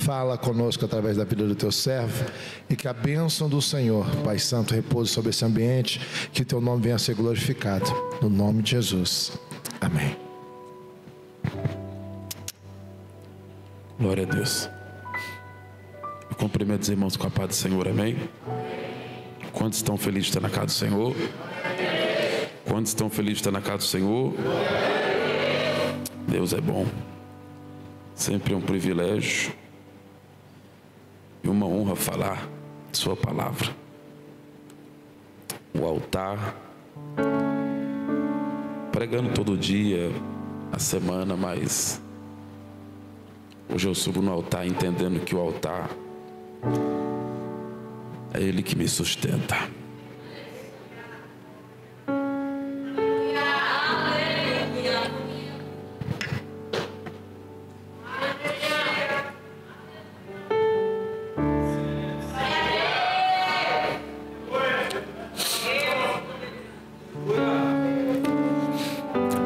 Fala conosco através da vida do teu servo, e que a bênção do Senhor, Pai Santo, repouse sobre esse ambiente, que teu nome venha a ser glorificado, no nome de Jesus, amém. Glória a Deus. Eu cumprimento os irmãos com a paz do Senhor, amém? Quantos estão felizes de estar na casa do Senhor? Quantos estão felizes de estar na casa do Senhor? Deus é bom. Sempre é um privilégio e uma honra falar de sua palavra. O altar, pregando todo dia, a semana, mas hoje eu subo no altar entendendo que o altar é Ele que me sustenta.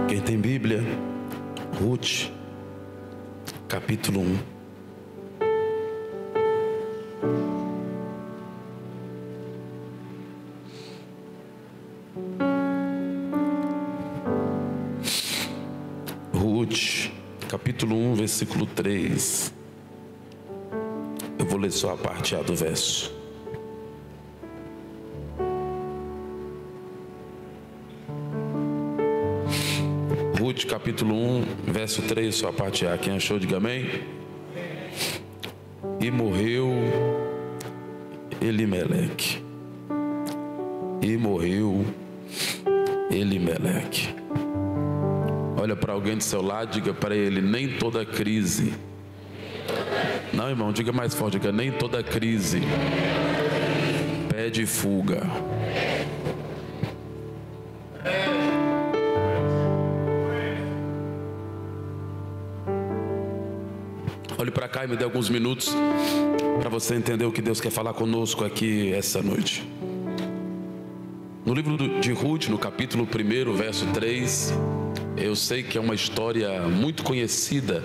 Quem tem Bíblia, Ruth, capítulo 1. Ruth, capítulo 1, versículo 3. Eu vou ler só a parte A do verso. Ruth, capítulo 1, verso 3, só a parte A. Quem achou, diga amém. E morreu Elimeleque. E morreu Elimeleque. Olha para alguém do seu lado, diga para ele: nem toda crise. Não, irmão, diga mais forte, diga: nem toda crise pede fuga. Olhe para cá e me dê alguns minutos para você entender o que Deus quer falar conosco aqui essa noite. No livro de Ruth, no capítulo 1, verso 3, eu sei que é uma história muito conhecida,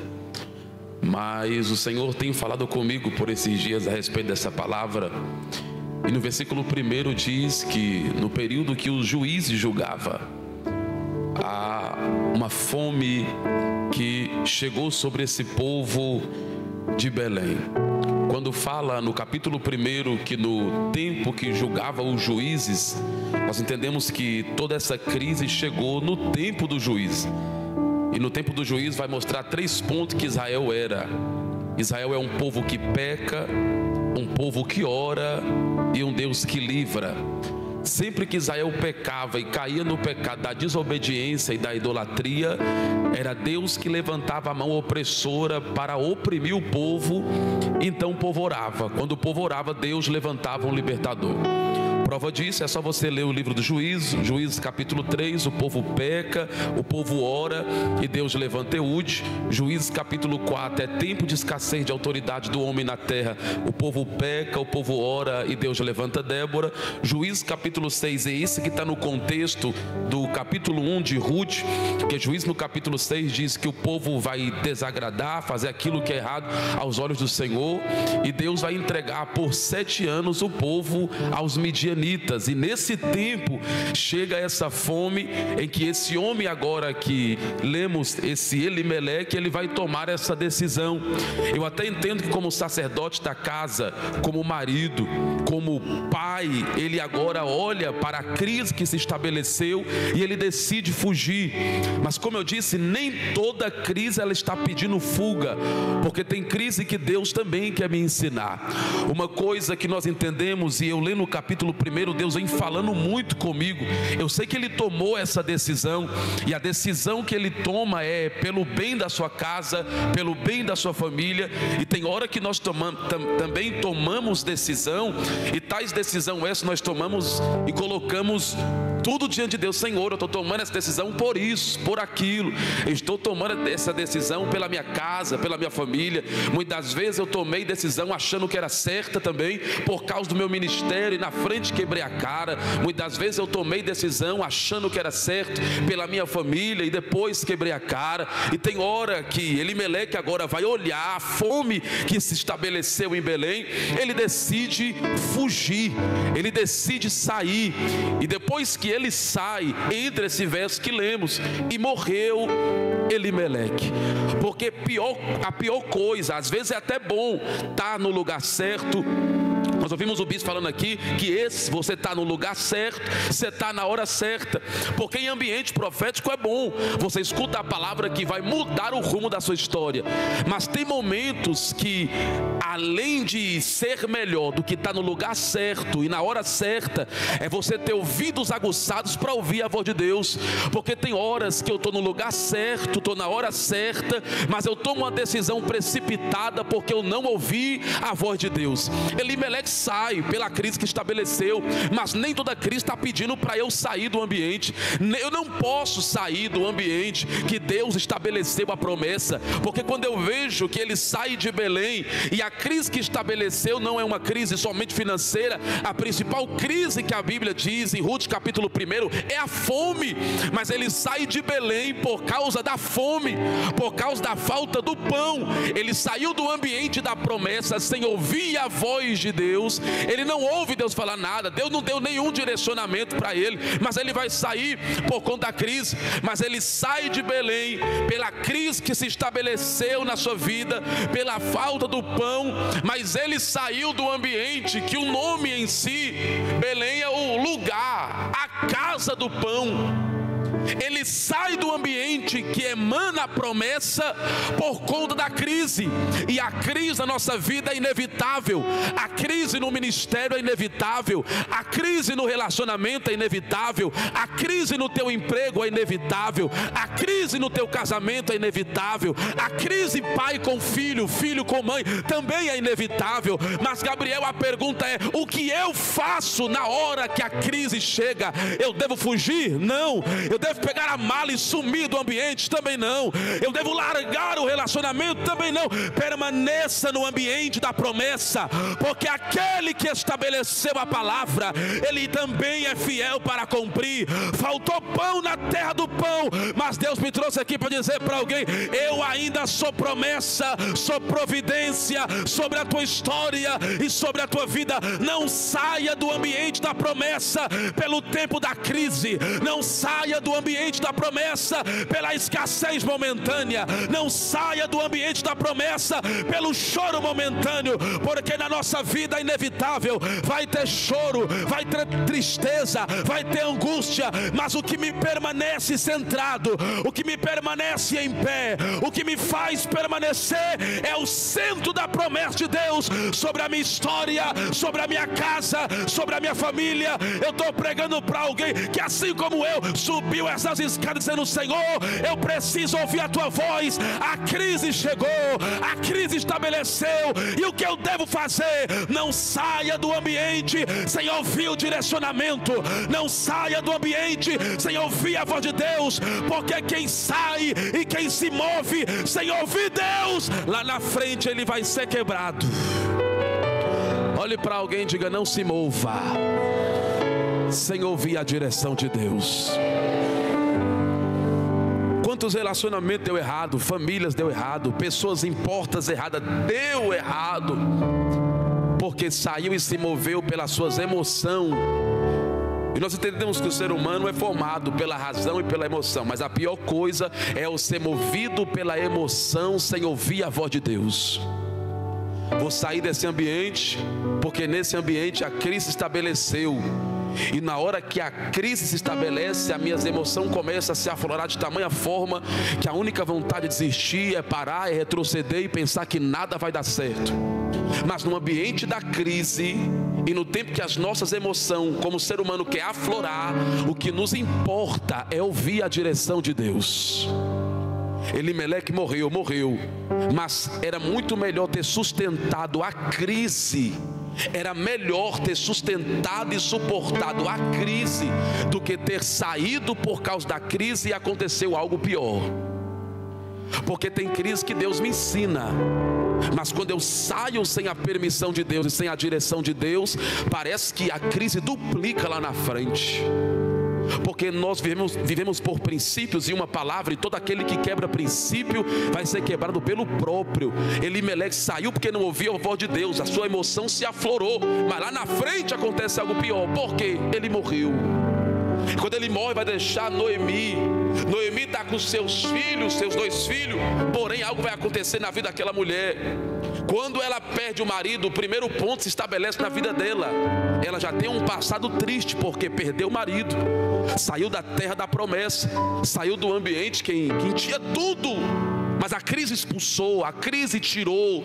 mas o Senhor tem falado comigo por esses dias a respeito dessa palavra. E no versículo 1 diz que no período que os juízes julgavam, há uma fome que chegou sobre esse povo de Belém. Quando fala no capítulo 1 que no tempo que julgava os juízes, nós entendemos que toda essa crise chegou no tempo do juiz. E no tempo do juiz vai mostrar 3 pontos que Israel era. Israel é um povo que peca, um povo que ora e um Deus que livra. Sempre que Israel pecava e caía no pecado da desobediência e da idolatria, era Deus que levantava a mão opressora para oprimir o povo. Então o povo orava. Quando o povo orava, Deus levantava um libertador. Prova disso é só você ler o livro do Juízes, Juízes capítulo 3, o povo peca, o povo ora e Deus levanta Eude. Juízes capítulo 4, é tempo de escassez de autoridade do homem na terra, o povo peca, o povo ora e Deus levanta Débora. Juízes capítulo 6, é isso que está no contexto do capítulo 1 de Ruth, que Juízes no capítulo 6 diz que o povo vai desagradar, fazer aquilo que é errado aos olhos do Senhor, e Deus vai entregar por 7 anos o povo aos midianitas. E nesse tempo chega essa fome em que esse homem, agora que lemos, esse Elimeleque, ele vai tomar essa decisão. Eu até entendo que como sacerdote da casa, como marido, como pai, ele agora olha para a crise que se estabeleceu e ele decide fugir. Mas como eu disse, nem toda crise ela está pedindo fuga, porque tem crise que Deus também quer me ensinar. Uma coisa que nós entendemos, e eu leio no capítulo 1, Deus vem falando muito comigo. Eu sei que Ele tomou essa decisão, e a decisão que Ele toma é pelo bem da sua casa, pelo bem da sua família. E tem hora que nós também tomamos decisão, e tais decisão essa nós tomamos e colocamos tudo diante de Deus. Senhor, eu estou tomando essa decisão por isso, por aquilo. Eu estou tomando essa decisão pela minha casa, pela minha família. Muitas vezes eu tomei decisão achando que era certa também, por causa do meu ministério, e na frente quebrei a cara. Muitas vezes eu tomei decisão achando que era certo pela minha família, e depois quebrei a cara. E tem hora que Elimeleque agora vai olhar a fome que se estabeleceu em Belém. Ele decide fugir, ele decide sair. E depois que ele sai, entra esse verso que lemos: e morreu Elimeleque. Porque a pior coisa, às vezes é até bom estar no lugar certo. Nós ouvimos o bispo falando aqui que você está no lugar certo, você está na hora certa, porque em ambiente profético é bom, você escuta a palavra que vai mudar o rumo da sua história. Mas tem momentos que, além de ser melhor do que estar no lugar certo e na hora certa, é você ter ouvidos aguçados para ouvir a voz de Deus. Porque tem horas que eu estou no lugar certo, estou na hora certa, mas eu tomo uma decisão precipitada porque eu não ouvi a voz de Deus. Elimeleque sai pela crise que estabeleceu, mas nem toda crise está pedindo para eu sair do ambiente. Eu não posso sair do ambiente que Deus estabeleceu a promessa, porque quando eu vejo que ele sai de Belém e a crise que estabeleceu não é uma crise somente financeira, a principal crise que a Bíblia diz em Ruth capítulo 1 é a fome. Mas ele sai de Belém por causa da fome, por causa da falta do pão. Ele saiu do ambiente da promessa sem ouvir a voz de Deus. Ele não ouve Deus falar nada, Deus não deu nenhum direcionamento para ele, mas ele vai sair por conta da crise. Mas ele sai de Belém pela crise que se estabeleceu na sua vida, pela falta do pão. Mas ele saiu do ambiente que o nome em si, Belém é o lugar, a casa do pão. Ele sai do ambiente que emana a promessa por conta da crise. E a crise na nossa vida é inevitável. A crise no ministério é inevitável. A crise no relacionamento é inevitável. A crise no teu emprego é inevitável. A crise no teu casamento é inevitável. A crise pai com filho, filho com mãe também é inevitável. Mas Gabriel, a pergunta é: o que eu faço na hora que a crise chega? Eu devo fugir? Não. Eu devo pegar a mala e sumir do ambiente? Também não. Eu devo largar o relacionamento? Também não. Permaneça no ambiente da promessa, porque aquele que estabeleceu a palavra, ele também é fiel para cumprir. Faltou pão na terra do pão, mas Deus me trouxe aqui para dizer para alguém: eu ainda sou promessa, sou providência sobre a tua história e sobre a tua vida. Não saia do ambiente da promessa pelo tempo da crise. Não saia do ambiente da promessa pela escassez momentânea. Não saia do ambiente da promessa pelo choro momentâneo, porque na nossa vida é inevitável. Vai ter choro, vai ter tristeza, vai ter angústia, mas o que me permanece centrado, o que me permanece em pé, o que me faz permanecer é o centro da promessa de Deus sobre a minha história, sobre a minha casa, sobre a minha família. Eu estou pregando para alguém que, assim como eu, subiu essas escadas dizendo: Senhor, eu preciso ouvir a tua voz. A crise chegou, a crise estabeleceu, e o que eu devo fazer? Não saia do ambiente sem ouvir o direcionamento. Não saia do ambiente sem ouvir a voz de Deus, porque quem sai e quem se move sem ouvir Deus, lá na frente ele vai ser quebrado. Olhe para alguém e diga: não se mova sem ouvir a direção de Deus. Quantos relacionamentos deu errado, famílias deu errado, pessoas em portas erradas deu errado, porque saiu e se moveu pelas suas emoções. E nós entendemos que o ser humano é formado pela razão e pela emoção, mas a pior coisa é o ser movido pela emoção sem ouvir a voz de Deus. Vou sair desse ambiente, porque nesse ambiente a crise se estabeleceu. E na hora que a crise se estabelece, as minhas emoções começam a se aflorar de tamanha forma que a única vontade de desistir é parar, é retroceder e pensar que nada vai dar certo. Mas no ambiente da crise e no tempo que as nossas emoções como ser humano quer aflorar, o que nos importa é ouvir a direção de Deus. Elimeleque morreu, mas era muito melhor ter sustentado a crise Era melhor ter sustentado e suportado a crise do que ter saído por causa da crise e aconteceu algo pior. Porque tem crise que Deus me ensina, mas quando eu saio sem a permissão de Deus e sem a direção de Deus, parece que a crise duplica lá na frente. Porque nós vivemos por princípios e uma palavra, e todo aquele que quebra princípio vai ser quebrado pelo próprio. Elimeleque saiu porque não ouvia a voz de Deus, a sua emoção se aflorou, mas lá na frente acontece algo pior. Por quê? Ele morreu. Quando ele morre, vai deixar Noemi. Noemi está com seus filhos, seus 2 filhos. Porém, algo vai acontecer na vida daquela mulher. Quando ela perde o marido, o primeiro ponto se estabelece na vida dela. Ela já tem um passado triste, porque perdeu o marido, saiu da terra da promessa, saiu do ambiente quem tinha tudo, mas a crise expulsou, a crise tirou.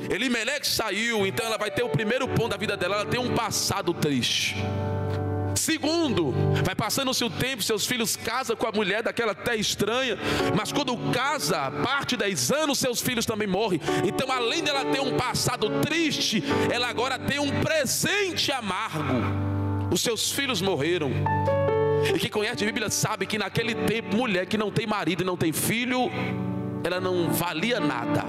Elimeleque saiu, então ela vai ter o primeiro ponto da vida dela, ela tem um passado triste. Segundo, vai passando o seu tempo, seus filhos casam com a mulher daquela terra estranha, mas quando casa, parte 10 anos, seus filhos também morrem. Então, além dela ter um passado triste, ela agora tem um presente amargo. Os seus filhos morreram. E quem conhece a Bíblia sabe que naquele tempo, mulher que não tem marido e não tem filho, ela não valia nada.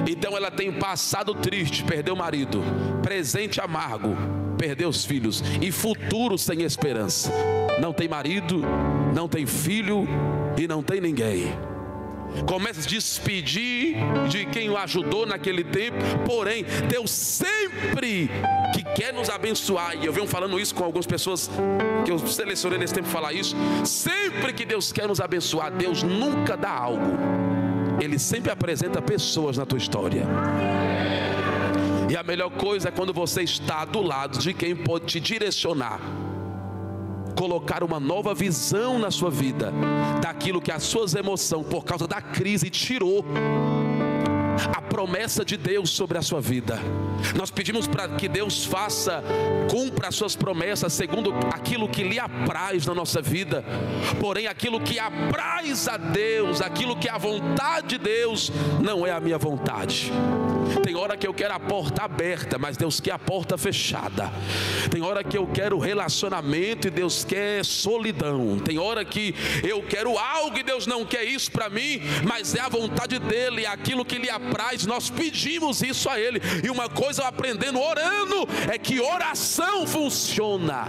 Então ela tem passado triste, perdeu o marido, presente amargo, perdeu os filhos, e futuro sem esperança. Não tem marido, não tem filho e não tem ninguém. Começa a se despedir de quem o ajudou naquele tempo. Porém, Deus sempre que quer nos abençoar, e eu venho falando isso com algumas pessoas que eu selecionei nesse tempo falar isso. Sempre que Deus quer nos abençoar, Deus nunca dá algo, Ele sempre apresenta pessoas na tua história. E a melhor coisa é quando você está do lado de quem pode te direcionar, colocar uma nova visão na sua vida, daquilo que as suas emoções, por causa da crise, tirou a promessa de Deus sobre a sua vida. Nós pedimos para que Deus cumpra as suas promessas segundo aquilo que lhe apraz na nossa vida. Porém, aquilo que apraz a Deus, aquilo que é a vontade de Deus, não é a minha vontade. Tem hora que eu quero a porta aberta, mas Deus quer a porta fechada. Tem hora que eu quero relacionamento e Deus quer solidão. Tem hora que eu quero algo e Deus não quer isso para mim, mas é a vontade dEle, é aquilo que lhe apraz. Nós pedimos isso a Ele. E uma coisa eu aprendendo orando é que oração funciona.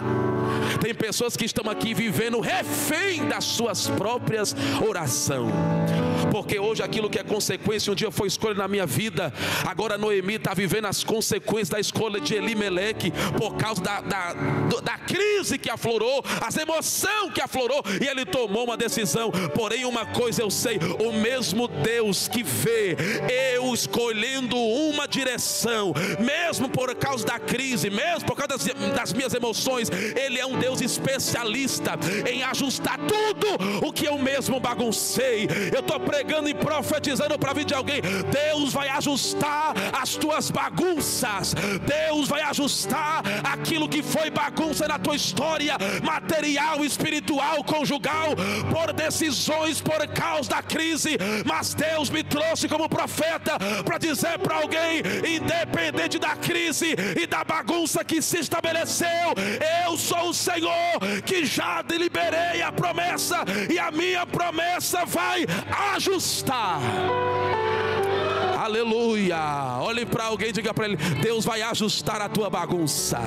Tem pessoas que estão aqui vivendo refém das suas próprias orações, porque hoje aquilo que é consequência um dia foi escolha na minha vida. Agora Noemi está vivendo as consequências da escolha de Elimeleque, por causa da crise que aflorou, as emoções que aflorou, e ele tomou uma decisão. Porém, uma coisa eu sei: o mesmo Deus que vê eu escolhendo uma direção, mesmo por causa da crise, mesmo por causa das minhas emoções, Ele é um Deus especialista em ajustar tudo o que eu mesmo baguncei. Eu estou pregando e profetizando para a vida de alguém: Deus vai ajustar as tuas bagunças, Deus vai ajustar aquilo que foi bagunça na tua história material, espiritual, conjugal, por decisões por causa da crise. Mas Deus me trouxe como profeta para dizer para alguém: independente da crise e da bagunça que se estabeleceu, eu sou o Senhor que já liberei a promessa, e a minha promessa vai ajustar. Aleluia. Olhe para alguém e diga para ele: Deus vai ajustar a tua bagunça.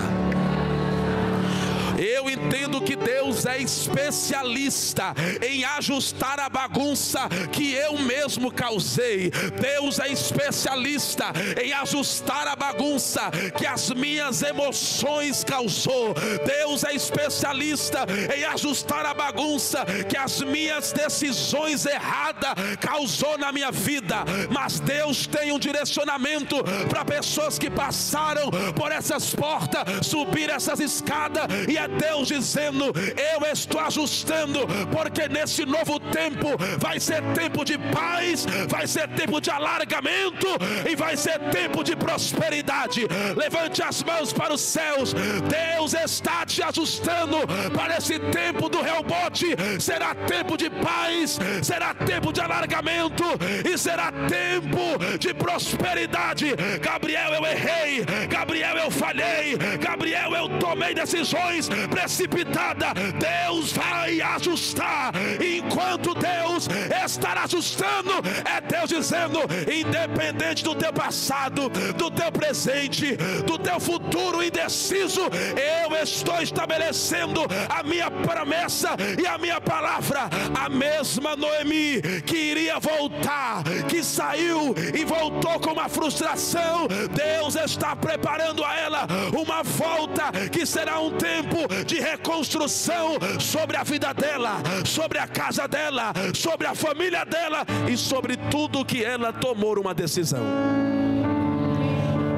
Eu entendo que Deus é especialista em ajustar a bagunça que eu mesmo causei. Deus é especialista em ajustar a bagunça que as minhas emoções causou. Deus é especialista em ajustar a bagunça que as minhas decisões erradas causou na minha vida. Mas Deus tem um direcionamento para pessoas que passaram por essas portas, subiram essas escadas, e é Deus dizendo: eu estou ajustando, porque nesse novo tempo vai ser tempo de paz, vai ser tempo de alargamento e vai ser tempo de prosperidade. Levante as mãos para os céus. Deus está te ajustando para esse tempo do rebote. Será tempo de paz, será tempo de alargamento e será tempo de prosperidade. Gabriel, eu errei. Gabriel, eu falhei. Gabriel, eu tomei decisões precipitadas. Deus vai ajustar. Enquanto Deus estará ajustando, é Deus dizendo: independente do teu passado, do teu presente, do teu futuro indeciso, eu estou estabelecendo a minha promessa e a minha palavra. A mesma Noemi que iria voltar, que saiu e voltou com uma frustração, Deus está preparando a ela uma volta que será um tempo de reconstrução sobre a vida dela, sobre a casa dela, sobre a família dela e sobre tudo que ela tomou uma decisão.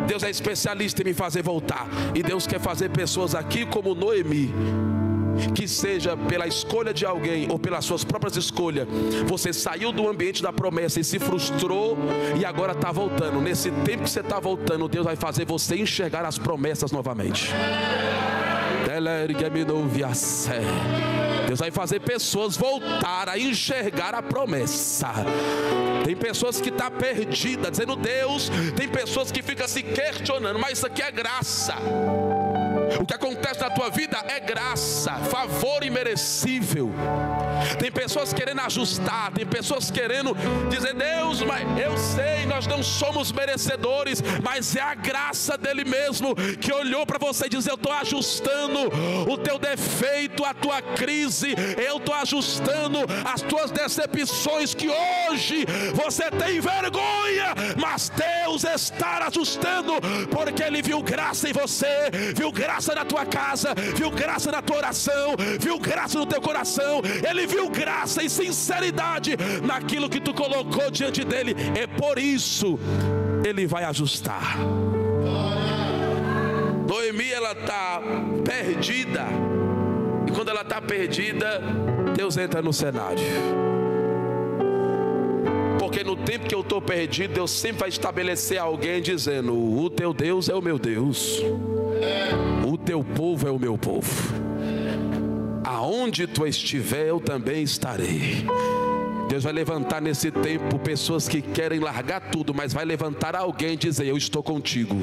Deus é especialista em me fazer voltar, e Deus quer fazer pessoas aqui como Noemi, que seja pela escolha de alguém ou pelas suas próprias escolhas, você saiu do ambiente da promessa e se frustrou e agora está voltando. Nesse tempo que você está voltando, Deus vai fazer você enxergar as promessas novamente. Deus vai fazer pessoas voltar a enxergar a promessa. Tem pessoas que estão perdidas, dizendo Deus. Tem pessoas que ficam se questionando, mas isso aqui é graça. O que acontece na tua vida é graça, favor imerecível. Tem pessoas querendo ajustar, tem pessoas querendo dizer: Deus, mas eu sei, nós não somos merecedores, mas é a graça dele mesmo que olhou para você e disse: eu estou ajustando o teu defeito, a tua crise, eu estou ajustando as tuas decepções que hoje você tem vergonha, mas Deus está ajustando, porque ele viu graça em você, viu graça na tua casa, viu graça na tua oração, viu graça no teu coração, ele viu graça e sinceridade naquilo que tu colocou diante dele. É por isso ele vai ajustar. Noemi, ela está perdida, e quando ela está perdida, Deus entra no cenário. Porque no tempo que eu estou perdido, Deus sempre vai estabelecer alguém dizendo: o teu Deus é o meu Deus, o teu povo é o meu povo. Aonde tu estiver, eu também estarei. Deus vai levantar nesse tempo pessoas que querem largar tudo, mas vai levantar alguém e dizer: eu estou contigo.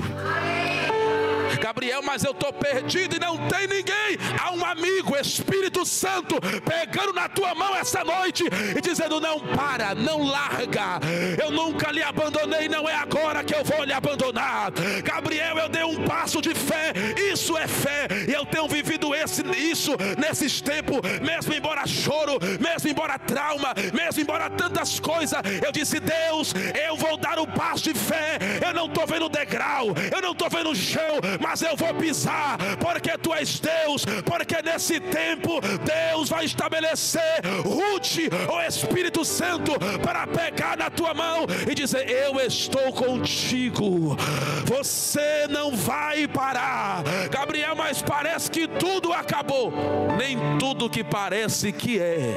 Gabriel, mas eu estou perdido e não tem ninguém. Há um amigo, Espírito Santo, pegando na tua mão essa noite e dizendo: não para, não larga. Eu nunca lhe abandonei, não é agora que eu vou lhe abandonar. Gabriel, eu dei um passo de fé, isso é fé, e eu tenho vivido isso nesses tempos, mesmo embora choro, mesmo embora trauma, mesmo embora tantas coisas, eu disse: Deus, eu vou dar um passo de fé. Eu não estou vendo degrau, eu não estou vendo chão, mas eu vou pisar, porque tu és Deus, porque nesse tempo Deus vai estabelecer Ruth, o Espírito Santo, para pegar na tua mão e dizer: eu estou contigo, você não vai parar. Gabriel, mas parece que tudo acabou. Nem tudo que parece que é.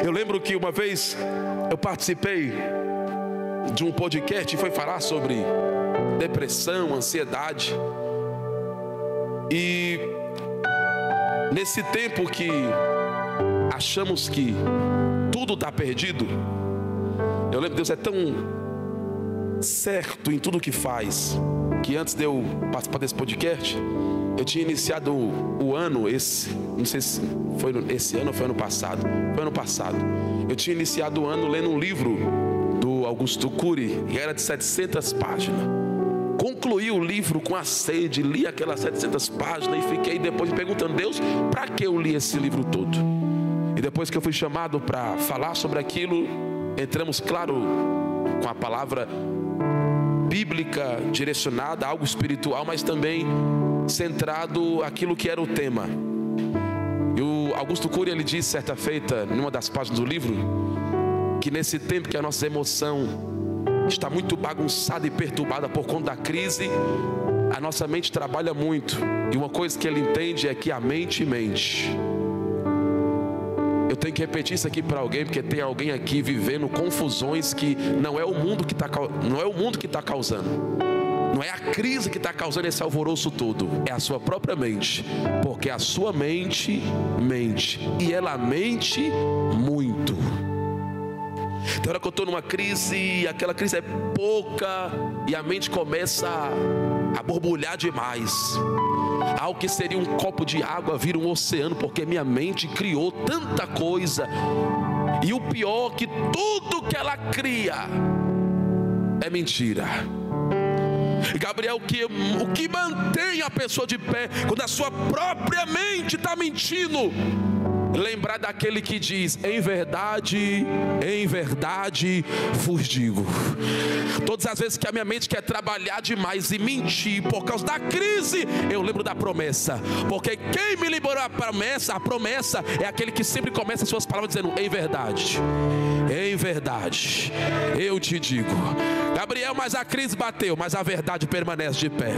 Eu lembro que uma vez eu participei de um podcast e foi falar sobre depressão, ansiedade. E nesse tempo que achamos que tudo está perdido, eu lembro que Deus é tão certo em tudo que faz, que antes de eu participar desse podcast, eu tinha iniciado o ano, não sei se foi esse ano ou foi ano passado. Foi ano passado. Eu tinha iniciado o ano lendo um livro do Augusto Cury, e era de 700 páginas. Concluí o livro com a sede, li aquelas 700 páginas e fiquei depois me perguntando: Deus, para que eu li esse livro todo? E depois que eu fui chamado para falar sobre aquilo, entramos, claro, com a palavra bíblica direcionada a algo espiritual, mas também centrado aquilo que era o tema. E o Augusto Cury, ele disse certa feita, numa das páginas do livro, que nesse tempo que a nossa emoção está muito bagunçada e perturbada por conta da crise, A nossa mente trabalha muito, e uma coisa que ele entende é que a mente mente. Eu tenho que repetir isso aqui para alguém, porque tem alguém aqui vivendo confusões que não é o mundo que está causando. Não é a crise que está causando esse alvoroço todo, é a sua própria mente. Porque a sua mente mente, e ela mente muito. Tem hora que eu estou numa crise, e aquela crise é pouca, e a mente começa a borbulhar demais. Algo que seria um copo de água vira um oceano, porque minha mente criou tanta coisa. E o pior é que tudo que ela cria é mentira. Gabriel, o que mantém a pessoa de pé quando a sua própria mente está mentindo? Lembrar daquele que diz: em verdade vos digo. Todas as vezes que a minha mente quer trabalhar demais e mentir por causa da crise, eu lembro da promessa. Porque quem me liberou a promessa é aquele que sempre começa as suas palavras dizendo: em verdade eu te digo. Gabriel, mas a crise bateu, mas a verdade permanece de pé.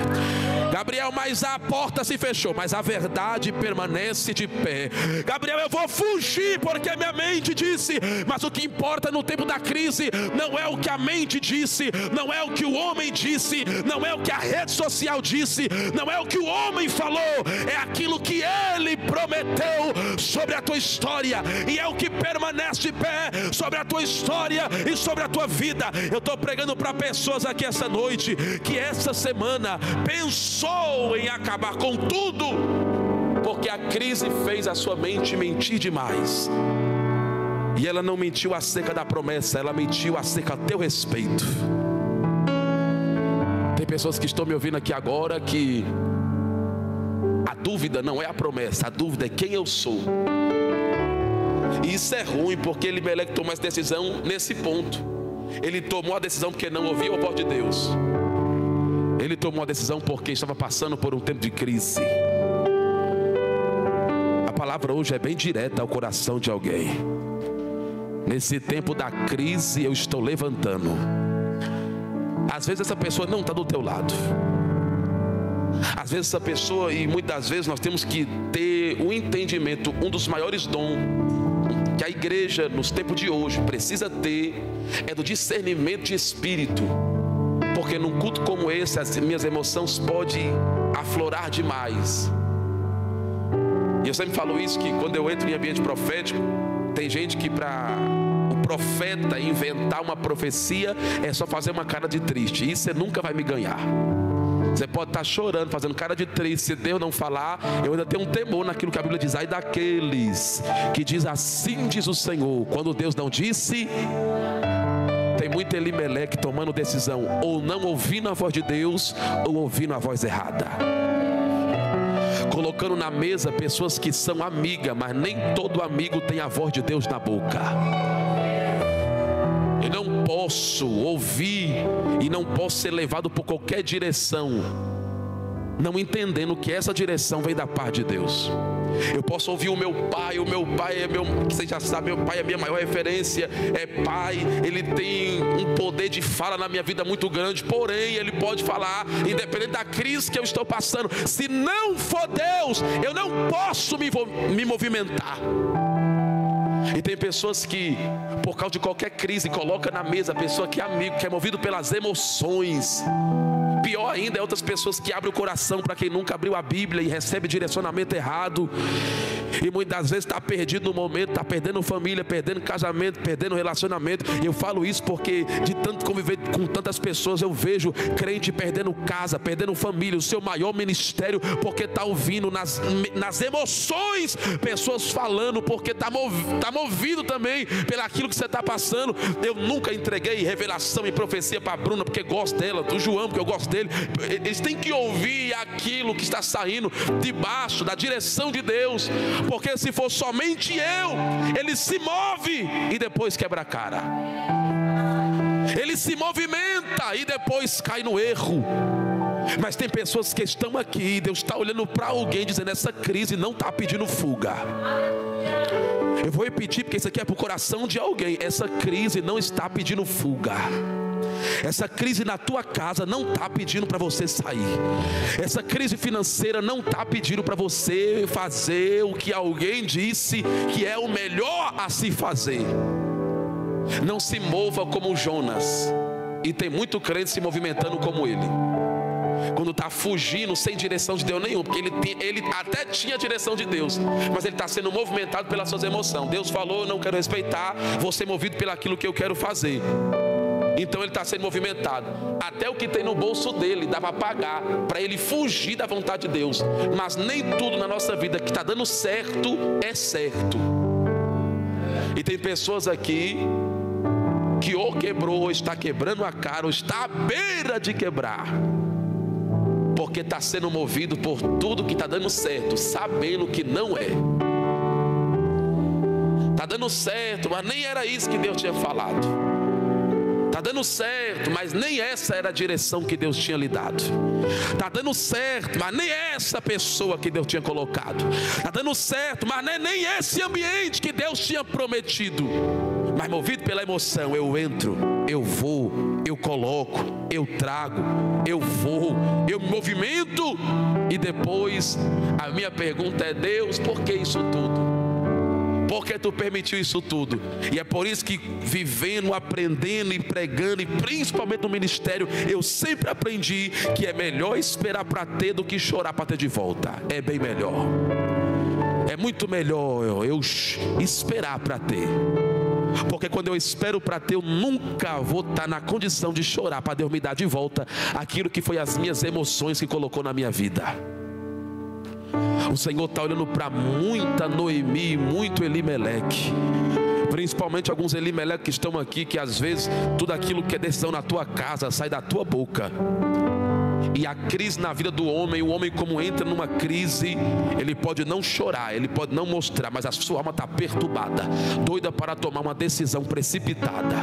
Gabriel, mas a porta se fechou, mas a verdade permanece de pé. Gabriel, eu vou fugir porque minha mente disse. Mas o que importa no tempo da crise não é o que a mente disse, não é o que o homem disse, não é o que a rede social disse, não é o que o homem falou, é aquilo que ele prometeu sobre a tua história, e é o que permanece de pé sobre a tua história e sobre a tua vida. Eu estou pregando para pessoas aqui essa noite que essa semana pensou em acabar com tudo, porque a crise fez a sua mente mentir demais. E ela não mentiu acerca da promessa, ela mentiu acerca do teu respeito. Tem pessoas que estão me ouvindo aqui agora que a dúvida não é a promessa, a dúvida é quem eu sou. E isso é ruim, porque Elimeleque tomou essa decisão nesse ponto. Ele tomou a decisão porque não ouvia a voz de Deus. Ele tomou a decisão porque estava passando por um tempo de crise. A palavra hoje é bem direta ao coração de alguém. Nesse tempo da crise eu estou levantando. Às vezes essa pessoa não está do teu lado. Às vezes essa pessoa, e muitas vezes nós temos que ter um entendimento. Um dos maiores dons que a igreja nos tempos de hoje precisa ter é do discernimento de espírito. Porque num culto como esse as minhas emoções podem aflorar demais. E eu sempre falo isso, que quando eu entro em ambiente profético, tem gente que para o profeta inventar uma profecia é só fazer uma cara de triste. Isso você nunca vai me ganhar. Você pode estar chorando, fazendo cara de triste. Se Deus não falar, eu ainda tenho um temor naquilo que a Bíblia diz. Ai daqueles que diz: assim diz o Senhor, quando Deus não disse. Tem muito Elimeleque tomando decisão, ou não ouvindo a voz de Deus, ou ouvindo a voz errada. Colocando na mesa pessoas que são amigas, mas nem todo amigo tem a voz de Deus na boca. Eu não posso ouvir e não posso ser levado por qualquer direção, não entendendo que essa direção vem da parte de Deus. Eu posso ouvir o meu pai é meu, você já sabe, meu pai é minha maior referência, é pai, ele tem um poder de fala na minha vida muito grande, porém ele pode falar, independente da crise que eu estou passando. Se não for Deus, eu não posso me movimentar. E tem pessoas que, por causa de qualquer crise, coloca na mesa a pessoa que é amigo, que é movido pelas emoções. Pior ainda é outras pessoas que abrem o coração para quem nunca abriu a Bíblia e recebe direcionamento errado. E muitas vezes está perdido no momento, está perdendo família, perdendo casamento, perdendo relacionamento. E eu falo isso porque de tanto conviver com tantas pessoas, eu vejo crente perdendo casa, perdendo família, o seu maior ministério, porque está ouvindo nas emoções pessoas falando, porque está movido também pelaquilo que você está passando. Eu nunca entreguei revelação e profecia para a Bruna porque gosto dela, do João porque eu gosto dele. Eles têm que ouvir aquilo que está saindo debaixo da direção de Deus, porque se for somente ele se move e depois quebra a cara. Ele se movimenta e depois cai no erro. Mas tem pessoas que estão aqui, Deus está olhando para alguém dizendo: essa crise não está pedindo fuga. Eu vou repetir porque isso aqui é para o coração de alguém. Essa crise não está pedindo fuga. Essa crise na tua casa não está pedindo para você sair. Essa crise financeira não está pedindo para você fazer o que alguém disse que é o melhor a se fazer. Não se mova como Jonas. E tem muito crente se movimentando como ele, quando está fugindo sem direção de Deus nenhum, porque ele até tinha direção de Deus, mas ele está sendo movimentado pelas suas emoções. Deus falou, eu não quero respeitar, vou ser movido pelaquilo que eu quero fazer. Então ele está sendo movimentado. Até o que tem no bolso dele dá para pagar, para ele fugir da vontade de Deus. Mas nem tudo na nossa vida que está dando certo é certo. E tem pessoas aqui que ou quebrou, ou está quebrando a cara, ou está à beira de quebrar, porque está sendo movido por tudo que está dando certo, sabendo que não é. Está dando certo, mas nem era isso que Deus tinha falado. Está dando certo, mas nem essa era a direção que Deus tinha lhe dado. Está dando certo, mas nem essa pessoa que Deus tinha colocado. Está dando certo, mas nem esse ambiente que Deus tinha prometido. Mas movido pela emoção, eu entro, eu vou, eu coloco, eu trago, eu vou, eu me movimento. E depois a minha pergunta é: Deus, por que isso tudo? Por que tu permitiu isso tudo? E é por isso que vivendo, aprendendo e pregando, e principalmente no ministério, eu sempre aprendi que é melhor esperar para ter do que chorar para ter de volta. É bem melhor. É muito melhor eu esperar para ter. Porque quando eu espero para ter, eu nunca vou estar na condição de chorar para Deus me dar de volta aquilo que foi as minhas emoções que colocou na minha vida. O Senhor está olhando para muita Noemi e muito Elimeleque, principalmente alguns Elimeleque que estão aqui, que às vezes tudo aquilo que é decisão na tua casa sai da tua boca. E a crise na vida do homem, o homem como entra numa crise, ele pode não chorar, ele pode não mostrar, mas a sua alma está perturbada, doida para tomar uma decisão precipitada.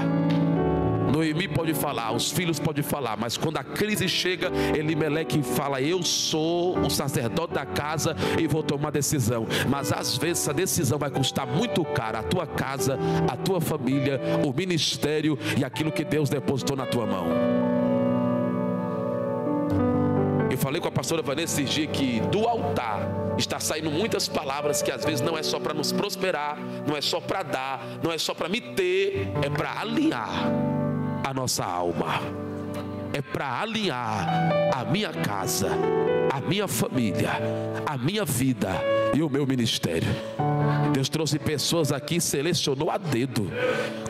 Noemi pode falar, os filhos podem falar, mas quando a crise chega, Elimeleque fala: eu sou o sacerdote da casa e vou tomar decisão. Mas às vezes essa decisão vai custar muito caro, a tua casa, a tua família, o ministério e aquilo que Deus depositou na tua mão. Eu falei com a pastora Vanessa esses dias que do altar está saindo muitas palavras que às vezes não é só para nos prosperar, não é só para dar, não é só para me ter, é para alinhar a nossa alma, é para alinhar a minha casa, a minha família, a minha vida e o meu ministério. Deus trouxe pessoas aqui, selecionou a dedo.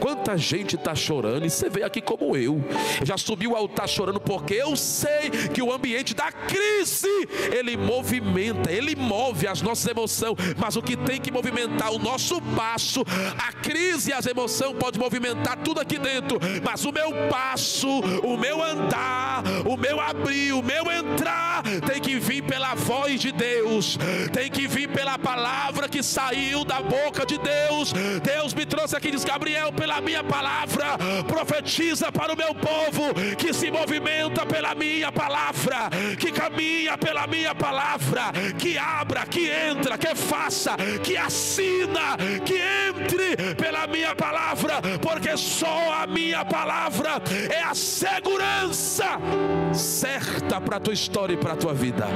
Quanta gente está chorando, e você veio aqui como eu já subi o altar chorando, porque eu sei que o ambiente da crise, ele movimenta, ele move as nossas emoções, mas o que tem que movimentar o nosso passo, a crise e as emoções pode movimentar tudo aqui dentro, mas o meu passo, o meu andar, o meu abrir, o meu entrar, tem que vir pela voz de Deus, tem que vir pela palavra que saiu da boca de Deus. Deus me trouxe aqui e diz: Gabriel, pela minha palavra, profetiza para o meu povo que se movimenta pela minha palavra, que caminha pela minha palavra, que abra, que entra, que faça, que assina, que entre pela minha palavra, porque só a minha palavra é a segurança certa para a tua história e para a tua vida.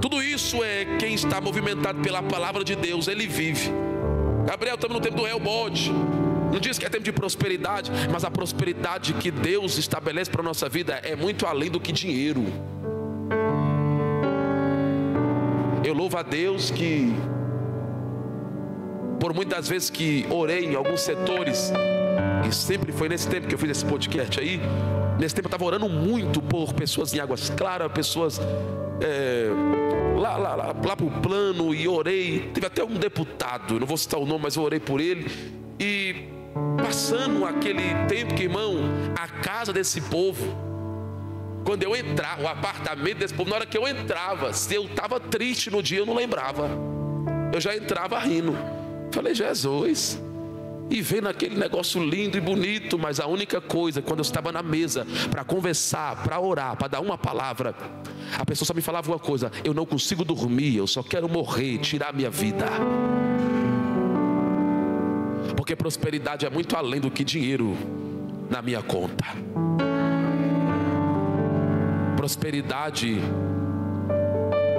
Tudo isso é quem está movimentado pela palavra de Deus, ele vive. Gabriel, estamos no tempo do Helbode. Não diz que é tempo de prosperidade, mas a prosperidade que Deus estabelece para a nossa vida é muito além do que dinheiro. Eu louvo a Deus que, por muitas vezes que orei em alguns setores, e sempre foi nesse tempo que eu fiz esse podcast aí, nesse tempo eu estava orando muito por pessoas em Águas Claras, pessoas lá para o plano, e orei. Teve até um deputado, não vou citar o nome, mas eu orei por ele. E passando aquele tempo, que irmão, a casa desse povo, quando eu entrava, o apartamento desse povo, na hora que eu entrava, se eu estava triste no dia, eu não lembrava, eu já entrava rindo. Falei: Jesus. E vendo aquele negócio lindo e bonito, mas a única coisa, quando eu estava na mesa para conversar, para orar, para dar uma palavra, a pessoa só me falava uma coisa: eu não consigo dormir, eu só quero morrer, tirar a minha vida. Porque prosperidade é muito além do que dinheiro na minha conta. Prosperidade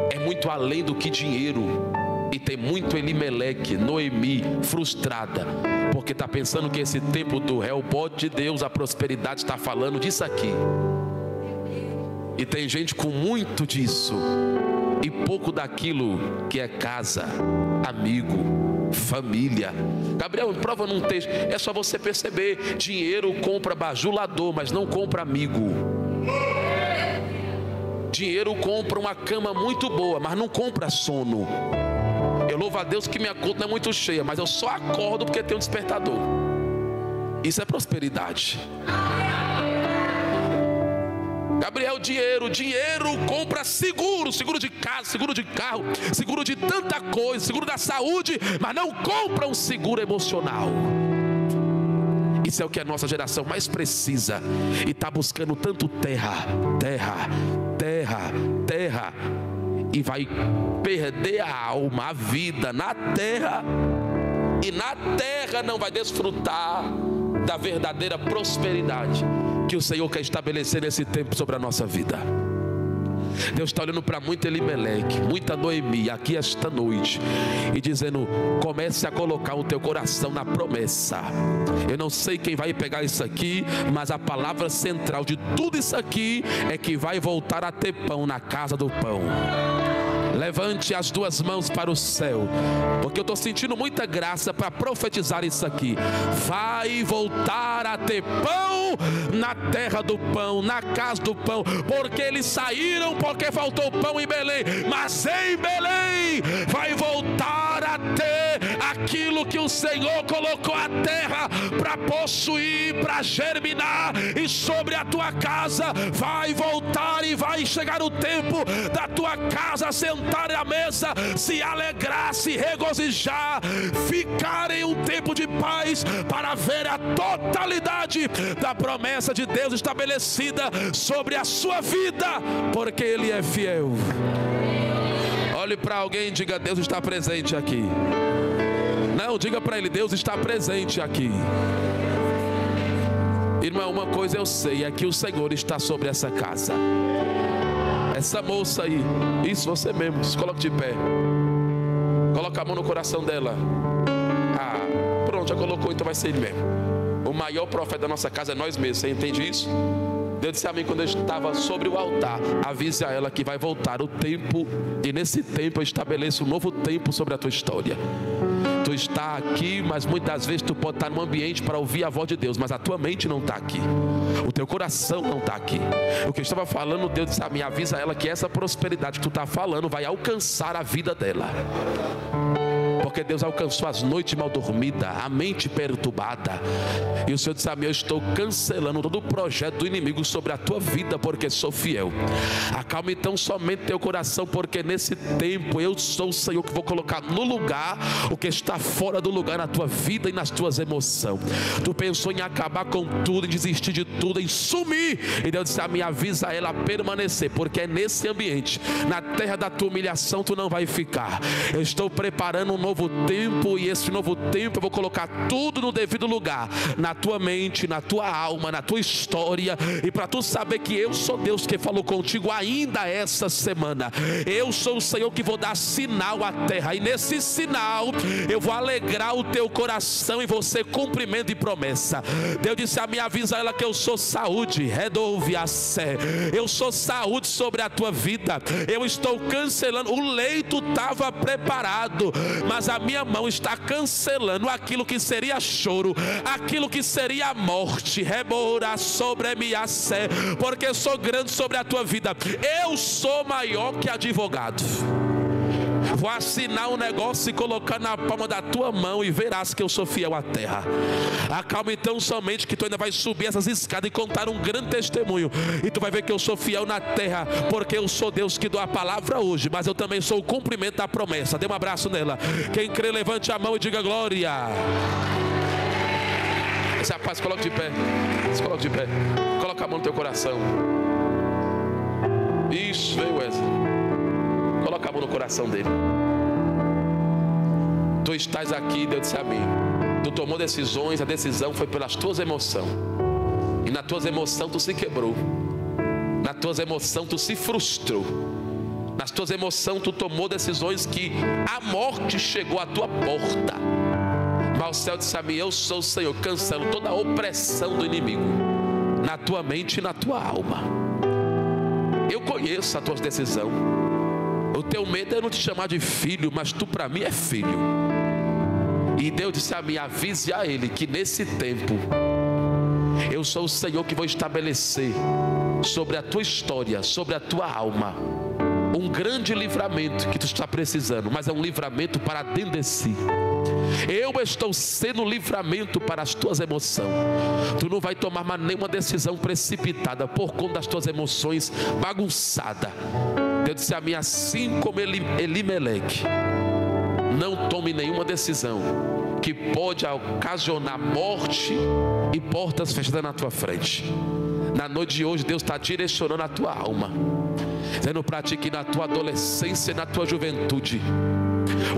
é muito além do que dinheiro. E tem muito Elimeleque, Noemi, frustrada, porque está pensando que esse tempo do réu, pode de Deus, a prosperidade está falando disso aqui. E tem gente com muito disso e pouco daquilo que é casa, amigo, família. Gabriel, prova num texto, é só você perceber: dinheiro compra bajulador, mas não compra amigo. Dinheiro compra uma cama muito boa, mas não compra sono. Eu louvo a Deus que minha conta não é muito cheia, mas eu só acordo porque tem um despertador. Isso é prosperidade. Gabriel, dinheiro compra seguro de casa, seguro de carro, seguro de tanta coisa, seguro da saúde, mas não compra um seguro emocional. Isso é o que a nossa geração mais precisa. E está buscando tanto terra. E vai perder a alma, a vida na terra. E na terra não vai desfrutar da verdadeira prosperidade que o Senhor quer estabelecer nesse tempo sobre a nossa vida. Deus está olhando para muito Elimeleque, muita Noemi aqui esta noite e dizendo: comece a colocar o teu coração na promessa. Eu não sei quem vai pegar isso aqui, mas a palavra central de tudo isso aqui é que vai voltar a ter pão na casa do pão. Levante as duas mãos para o céu, porque eu estou sentindo muita graça para profetizar isso aqui. Vai voltar a ter pão na terra do pão, na casa do pão, porque eles saíram porque faltou pão em Belém, mas em Belém vai voltar a ter aquilo que o Senhor colocou a terra para possuir, para germinar, e sobre a tua casa vai voltar, e vai chegar o tempo da tua casa sentar à mesa, se alegrar, se regozijar, ficar em um tempo de paz para ver a totalidade da promessa de Deus estabelecida sobre a sua vida, porque Ele é fiel. Olhe para alguém e diga: Deus está presente aqui. Não, diga para ele: Deus está presente aqui. Irmão, uma coisa eu sei, é que o Senhor está sobre essa casa. Essa moça aí, isso, você mesmo, se coloque de pé. Coloca a mão no coração dela. Ah, pronto, já colocou, então vai ser ele mesmo. O maior profeta da nossa casa é nós mesmos, você entende isso? Deus disse a mim quando eu estava sobre o altar: avise a ela que vai voltar o tempo, e nesse tempo eu estabeleço um novo tempo sobre a tua história. Tu está aqui, mas muitas vezes tu pode estar num ambiente para ouvir a voz de Deus, mas a tua mente não está aqui, o teu coração não está aqui. O que eu estava falando, Deus disse a mim: avisa ela que essa prosperidade que tu está falando vai alcançar a vida dela. Porque Deus alcançou as noites mal dormidas, a mente perturbada. E o Senhor disse a mim: eu estou cancelando todo o projeto do inimigo sobre a tua vida, porque sou fiel. Acalme então somente teu coração, porque nesse tempo eu sou o Senhor que vou colocar no lugar o que está fora do lugar na tua vida e nas tuas emoções. Tu pensou em acabar com tudo, em desistir de tudo, em sumir, e Deus disse a mim: avisa ela a permanecer, porque é nesse ambiente, na terra da tua humilhação, tu não vai ficar. Eu estou preparando um novo tempo, e esse novo tempo eu vou colocar tudo no devido lugar, na tua mente, na tua alma, na tua história, e para tu saber que eu sou Deus que falou contigo ainda essa semana. Eu sou o Senhor que vou dar sinal à terra, e nesse sinal eu vou alegrar o teu coração, e você cumprimento e promessa. Deus disse a mim: avisa ela que eu sou saúde, redouve a sé. Eu sou saúde sobre a tua vida. Eu estou cancelando, o leito estava preparado, mas a minha mão está cancelando aquilo que seria choro, aquilo que seria morte. Rebora sobre minha sé, porque sou grande sobre a tua vida. Eu sou maior que advogado. Vou assinar um negócio e colocar na palma da tua mão, e verás que eu sou fiel à terra. Acalma então somente, que tu ainda vai subir essas escadas e contar um grande testemunho, e tu vai ver que eu sou fiel na terra, porque eu sou Deus que dou a palavra hoje, mas eu também sou o cumprimento da promessa. Dê um abraço nela. Quem crê, levante a mão e diga glória. Esse rapaz, coloque de pé. Se coloque de pé. Coloca a mão no teu coração. Isso, veio Wesley. Coloca a mão no coração dele. Tu estás aqui, Deus disse a mim: Tu tomou decisões, a decisão foi pelas tuas emoções. E nas tuas emoções tu se quebrou. Nas tuas emoções tu se frustrou. Nas tuas emoções tu tomou decisões que a morte chegou à tua porta. Mas o céu disse a mim: eu sou o Senhor, cancelo toda a opressão do inimigo na tua mente e na tua alma. Eu conheço as tuas decisões. O teu medo é não te chamar de filho, mas tu para mim é filho. E Deus disse a mim: avise a ele que nesse tempo eu sou o Senhor que vou estabelecer sobre a tua história, sobre a tua alma, um grande livramento que tu está precisando, mas é um livramento para dentro de si. Eu estou sendo livramento para as tuas emoções. Tu não vai tomar mais nenhuma decisão precipitada por conta das tuas emoções bagunçadas. Deus disse a mim: assim como Elimeleque, não tome nenhuma decisão que pode ocasionar morte e portas fechadas na tua frente. Na noite de hoje Deus está direcionando a tua alma, dizendo para ti que na tua adolescência e na tua juventude,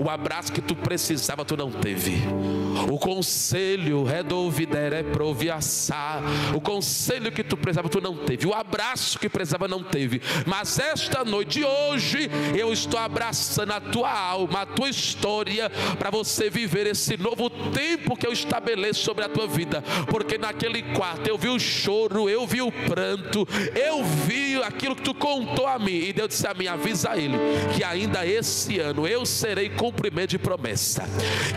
o abraço que tu precisava tu não teve. O conselho o conselho que tu precisava tu não teve. O abraço que precisava não teve. Mas esta noite de hoje eu estou abraçando a tua alma, a tua história, para você viver esse novo tempo que eu estabeleço sobre a tua vida. Porque naquele quarto eu vi o choro, eu vi o pranto, eu vi aquilo que tu contou a mim. E Deus disse a mim: avisa a ele que ainda esse ano eu serei cumprimento de promessa,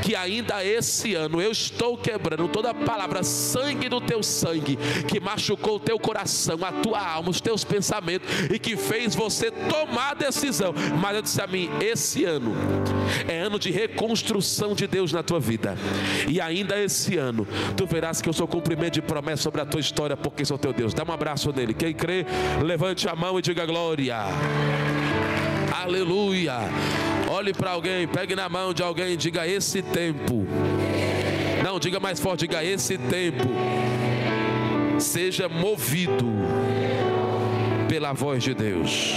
que ainda esse ano eu estou quebrando toda palavra sangue do teu sangue que machucou o teu coração, a tua alma, os teus pensamentos e que fez você tomar a decisão. Mas eu disse a mim: esse ano é ano de reconstrução de Deus na tua vida, e ainda esse ano tu verás que eu sou cumprimento de promessa sobre a tua história, porque sou teu Deus. Dá um abraço nele. Quem crê, levante a mão e diga glória. Aleluia. Olhe para alguém, pegue na mão de alguém e diga: esse tempo. Não, diga mais forte, diga: esse tempo seja movido pela voz de Deus.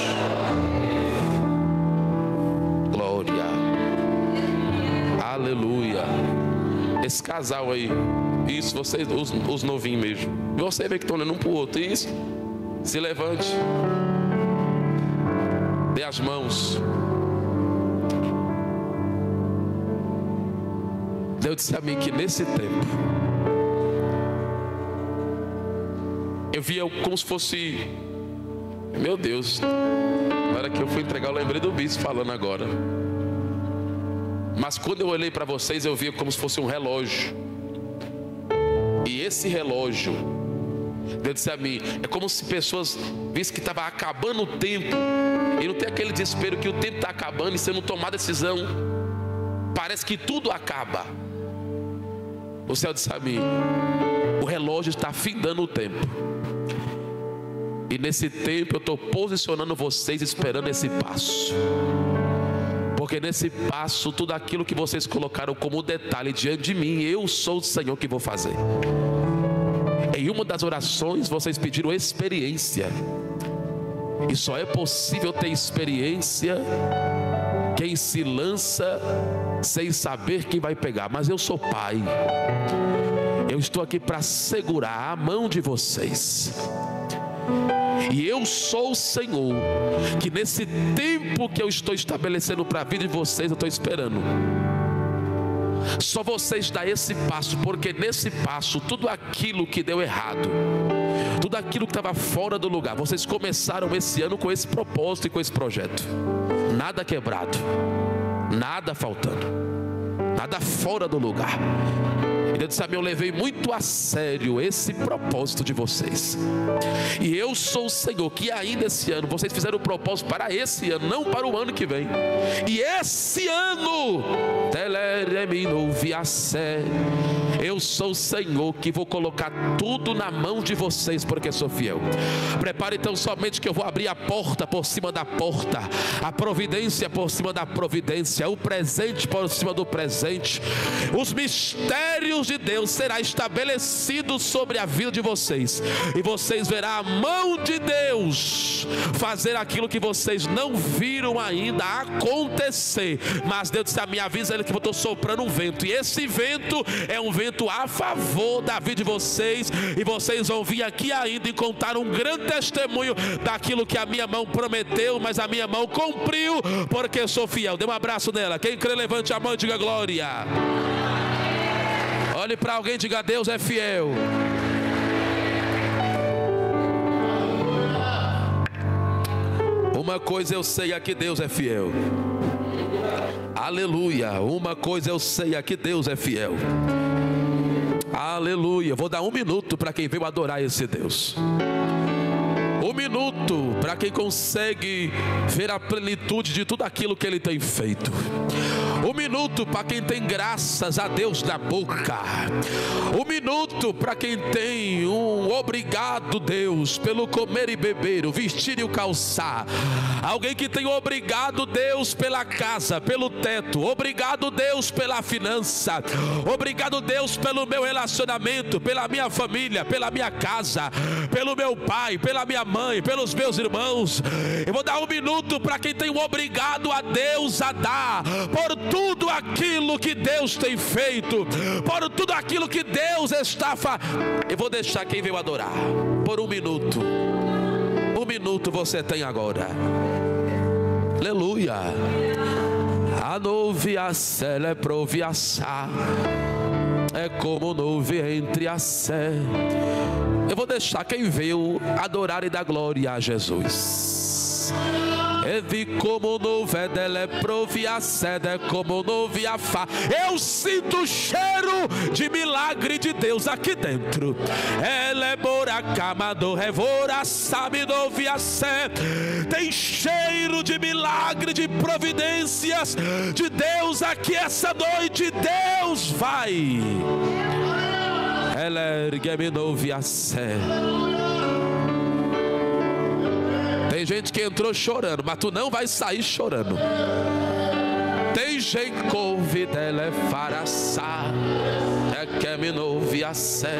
Glória. Aleluia. Esse casal aí, isso, vocês, os novinhos mesmo, você vê que estão olhando um para o outro. Isso, se levante, dê as mãos. Deus disse a mim que nesse tempo eu via como se fosse, meu Deus, na hora que eu fui entregar eu lembrei do bispo falando agora. Mas quando eu olhei para vocês eu via como se fosse um relógio. E esse relógio, Deus disse a mim, é como se pessoas vissem que estava acabando o tempo. E não tem aquele desespero que o tempo está acabando e você não tomar decisão, parece que tudo acaba. O céu disse a mim: o relógio está findando o tempo. E nesse tempo eu estou posicionando vocês, esperando esse passo. Porque nesse passo, tudo aquilo que vocês colocaram como detalhe diante de mim, eu sou o Senhor que vou fazer. Em uma das orações vocês pediram experiência. E só é possível ter experiência quem se lança sem saber quem vai pegar. Mas eu sou pai, eu estou aqui para segurar a mão de vocês. E eu sou o Senhor que nesse tempo que eu estou estabelecendo para a vida de vocês, eu estou esperando só vocês dar esse passo. Porque nesse passo, tudo aquilo que deu errado, tudo aquilo que estava fora do lugar, vocês começaram esse ano com esse propósito e com esse projeto. Nada quebrado, nada faltando, nada fora do lugar. E Deus disse a mim: eu levei muito a sério esse propósito de vocês. E eu sou o Senhor que ainda esse ano, vocês fizeram o propósito para esse ano, não para o ano que vem. Eu sou o Senhor que vou colocar tudo na mão de vocês, porque sou fiel. Prepare então somente que eu vou abrir a porta por cima da porta, a providência por cima da providência, o presente por cima do presente. Os mistérios de Deus serão estabelecidos sobre a vida de vocês, e vocês verão a mão de Deus fazer aquilo que vocês não viram ainda acontecer. Mas Deus disse: a minha avisa ele que eu estou soprando um vento, e esse vento é um vento a favor da vida de vocês, e vocês vão vir aqui ainda e contar um grande testemunho daquilo que a minha mão prometeu, mas a minha mão cumpriu, porque eu sou fiel. Dê um abraço nela. Quem crê, levante a mão e diga glória. Olhe para alguém e diga: Deus é fiel. Uma coisa eu sei, é que Deus é fiel. Aleluia. Uma coisa eu sei, é que Deus é fiel. Aleluia. Vou dar 1 minuto para quem veio adorar esse Deus. 1 minuto para quem consegue ver a plenitude de tudo aquilo que Ele tem feito. 1 minuto para quem tem graças a Deus na boca. 1 minuto para quem tem um obrigado Deus pelo comer e beber, o vestir e o calçar. Alguém que tem obrigado Deus pela casa, pelo teto. Obrigado Deus pela finança. Obrigado Deus pelo meu relacionamento, pela minha família, pela minha casa, pelo meu pai, pela minha mãe, pelos meus irmãos. Eu vou dar 1 minuto para quem tem um obrigado a Deus a dar por tudo aquilo que Deus tem feito, por tudo aquilo que Deus está fazendo. Eu vou deixar quem veio adorar por 1 minuto. 1 minuto você tem agora. Aleluia. A novia celeproviaçá é como nuvem entre a sé. Eu vou deixar quem veio adorar e dar glória a Jesus. E vi como nuvem dele provia sede, como nuvem a fá. Eu sinto o cheiro de milagre de Deus aqui dentro. Ele bora cama do revora sabe novia sé. Tem cheiro de milagre, de providências de Deus aqui essa noite. Deus vai. Ele ergue-me novia sé. Tem gente que entrou chorando, mas tu não vai sair chorando. Tem gente que ouve dela faraçá, é que me ouve a sé.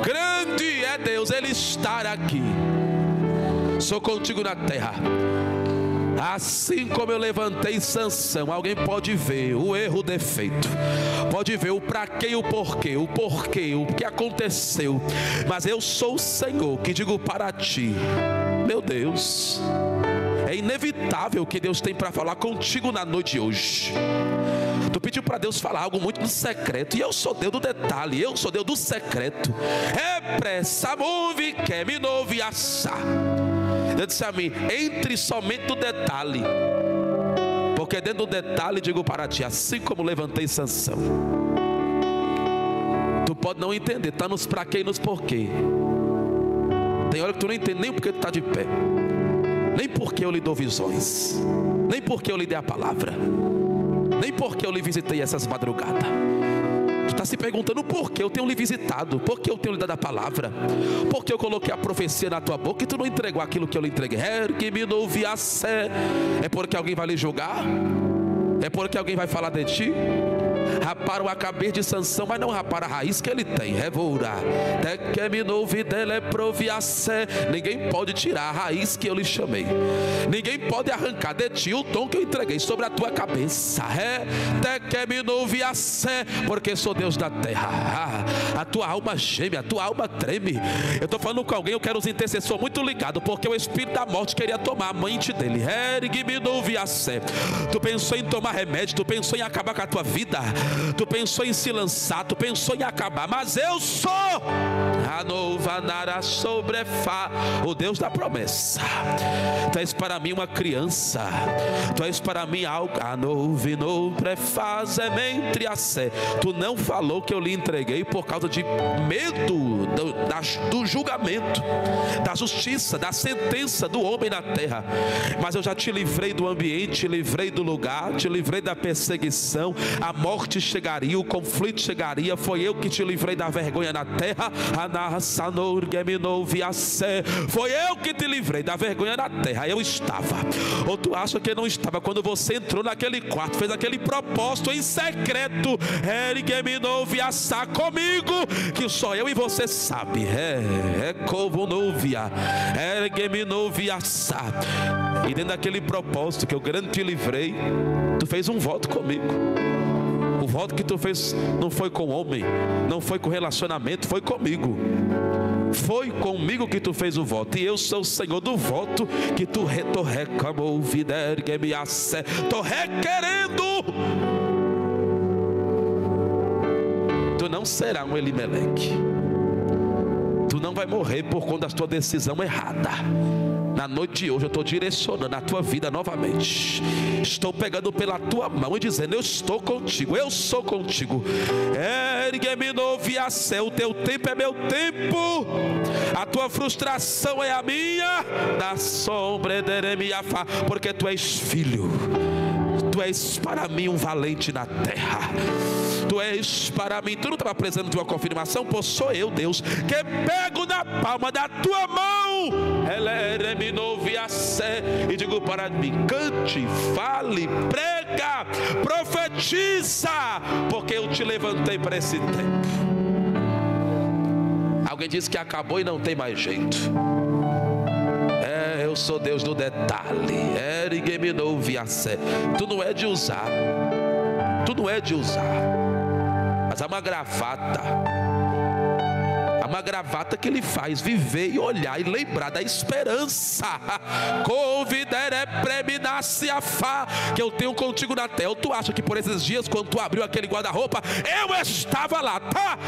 Grande é Deus, Ele estar aqui. Sou contigo na terra. Assim como eu levantei Sansão, alguém pode ver o erro, o defeito, pode ver o pra quê e o porquê, o que aconteceu. Mas eu sou o Senhor que digo para ti, meu Deus, é inevitável o que Deus tem para falar contigo na noite de hoje. Tu pediu para Deus falar algo muito no secreto, e eu sou Deus do detalhe, eu sou Deus do secreto. Repressa, move, que me novi assar. Deus disse a mim: entre somente no detalhe, porque dentro do detalhe digo para ti, assim como levantei Sansão. Tu pode não entender, está nos pra quê e nos porquê. Tem hora que tu não entende nem porque tu está de pé, nem porque eu lhe dou visões, nem porque eu lhe dei a palavra, nem porque eu lhe visitei essas madrugadas. Tu está se perguntando por que eu tenho lhe visitado, por que eu tenho lhe dado a palavra, por que eu coloquei a profecia na tua boca e tu não entregou aquilo que eu lhe entreguei. É porque alguém vai lhe julgar? É porque alguém vai falar de ti? Raparam a cabeça de Sansão, mas não raparam a raiz que ele tem. Ninguém pode tirar a raiz que eu lhe chamei. Ninguém pode arrancar de ti o dom que eu entreguei sobre a tua cabeça. Porque sou Deus da terra. A tua alma geme, a tua alma treme. Eu estou falando com alguém, eu quero os intercessores muito ligados, porque o espírito da morte queria tomar a mente dele. Tu pensou em tomar remédio, tu pensou em acabar com a tua vida, tu pensou em se lançar, tu pensou em acabar, mas eu sou a nova nara sobrefa, o Deus da promessa. Tu és para mim uma criança, tu és para mim algo. A nova não prefazem-me a sé. Tu não falou que eu lhe entreguei por causa de medo do julgamento, da justiça, da sentença do homem na terra. Mas eu já te livrei do ambiente, te livrei do lugar, te livrei da perseguição. A morte morte chegaria, o conflito chegaria. Foi eu que te livrei da vergonha na terra. Foi eu que te livrei da vergonha na terra. Eu estava. Ou tu acha que não estava quando você entrou naquele quarto, fez aquele propósito em secreto, comigo, que só eu e você sabe. E dentro daquele propósito que eu grande te livrei, tu fez um voto comigo. O voto que tu fez não foi com homem, não foi com relacionamento, foi comigo. Foi comigo que tu fez o voto. E eu sou o Senhor do voto que tu reclamou. Tô requerendo. Tu não será um Elimeleque. Tu não vai morrer por conta da tua decisão errada. Na noite de hoje eu estou direcionando a tua vida novamente. Estou pegando pela tua mão e dizendo: eu estou contigo, eu sou contigo. O teu tempo é meu tempo, a tua frustração é a minha. Da sombra de minha fa, porque tu és filho. Tu és para mim um valente na terra. Tu és para mim. Tu não estava precisando de uma confirmação? Pois sou eu, Deus, que pego na palma da tua mão. E digo para mim: cante, fale, prega, profetiza, porque eu te levantei para esse tempo. Alguém disse que acabou e não tem mais jeito. Eu sou Deus do detalhe. Tu não é de usar. Tu não é de usar. Mas há uma gravata. Há uma gravata que ele faz viver e olhar e lembrar da esperança. Que eu tenho contigo na terra. Tu acha que por esses dias, quando tu abriu aquele guarda-roupa, eu estava lá, tá?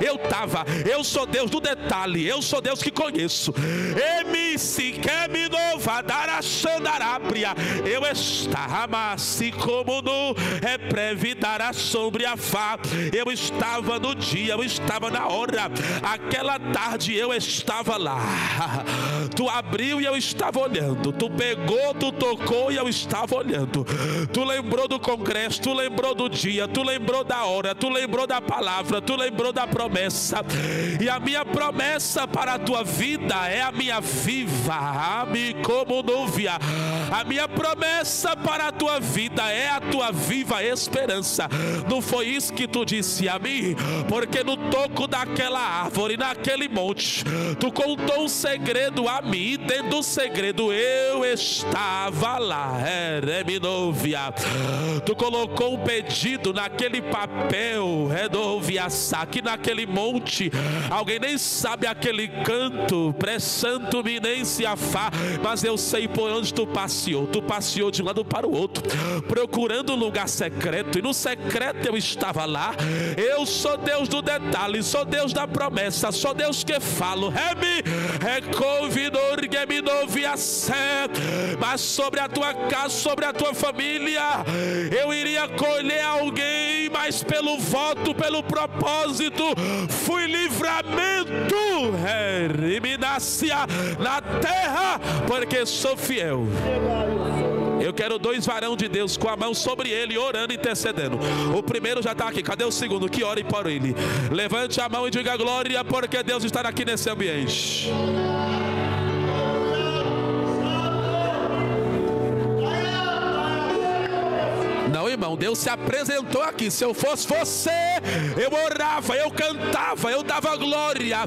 Eu estava. Eu sou Deus do detalhe. Eu sou Deus que conheço. Eu estava assim como no reprevidar sobre a fa. Eu estava no dia, eu estava na hora. Aquela tarde eu estava lá. Tu abriu e eu estava olhando. Tu pegou, tu tocou e eu estava olhando. Tu lembrou do congresso, tu lembrou do dia, tu lembrou da hora, tu lembrou da palavra, tu lembrou da promessa. E a minha promessa para a tua vida é a minha viva, como núvia. A minha promessa para a tua vida é a tua viva esperança. Não foi isso que tu disse a mim? Porque no toco daquela árvore, naquele monte, tu contou um segredo a mim. E dentro do segredo eu estava lá. Tu colocou um pedido naquele papel, aqui naquele monte. Alguém nem sabe aquele canto, pressanto-me nem se afá. Mas eu sei por onde tu passeou. Tu passeou de um lado para o outro, procurando um lugar secreto. E no secreto eu estava lá. Eu sou Deus do detalhe, sou Deus da promessa, sou Deus que falo. Mas sobre a tua casa, sobre a tua família, eu iria colher alguém, mas pelo voto, pelo propósito, fui livramento, na terra, porque sou fiel. Eu quero 2 varões de Deus com a mão sobre ele, orando e intercedendo. O primeiro já está aqui. Cadê o segundo? Que ore por ele. Levante a mão e diga glória, porque Deus está aqui nesse ambiente. Não, irmão, Deus se apresentou aqui. Se eu fosse você, eu orava, eu cantava, eu dava glória.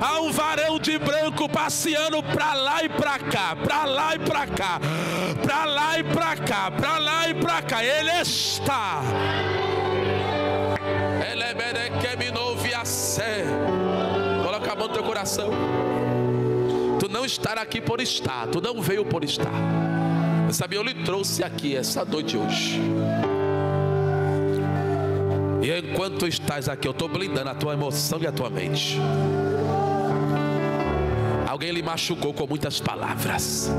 Há um varão de branco passeando pra lá e pra cá, pra lá e pra cá, pra lá e pra cá, pra lá e pra cá. Ele está. Coloca a mão no teu coração. Tu não estar aqui por estar. Tu não veio por estar. Sabe, eu lhe trouxe aqui essa noite hoje. E enquanto tu estás aqui, eu estou blindando a tua emoção e a tua mente. Alguém lhe machucou com muitas palavras.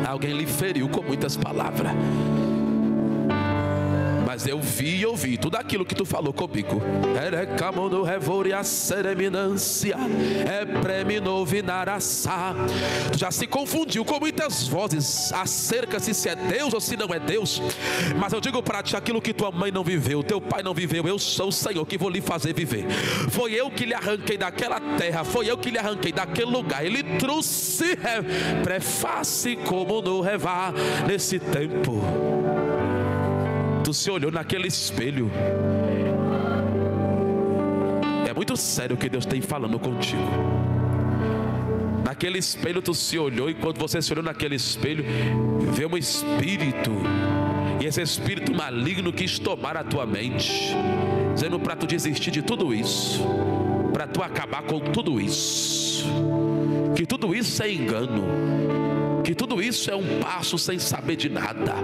Alguém lhe feriu com muitas palavras. mas eu vi e ouvi tudo aquilo que tu falou comigo. Tu já se confundiu com muitas vozes acerca se é Deus ou se não é Deus. Mas eu digo para ti aquilo que tua mãe não viveu, teu pai não viveu. Eu sou o Senhor que vou lhe fazer viver. Foi eu que lhe arranquei daquela terra, foi eu que lhe arranquei daquele lugar. Ele trouxe prefácio como no revar. Nesse tempo tu se olhou naquele espelho. É muito sério o que Deus tem falando contigo. Naquele espelho tu se olhou, e quando você se olhou naquele espelho, veio um espírito, e esse espírito maligno quis tomar a tua mente, dizendo para tu desistir de tudo isso, para tu acabar com tudo isso, que tudo isso é engano, que tudo isso é um passo sem saber de nada.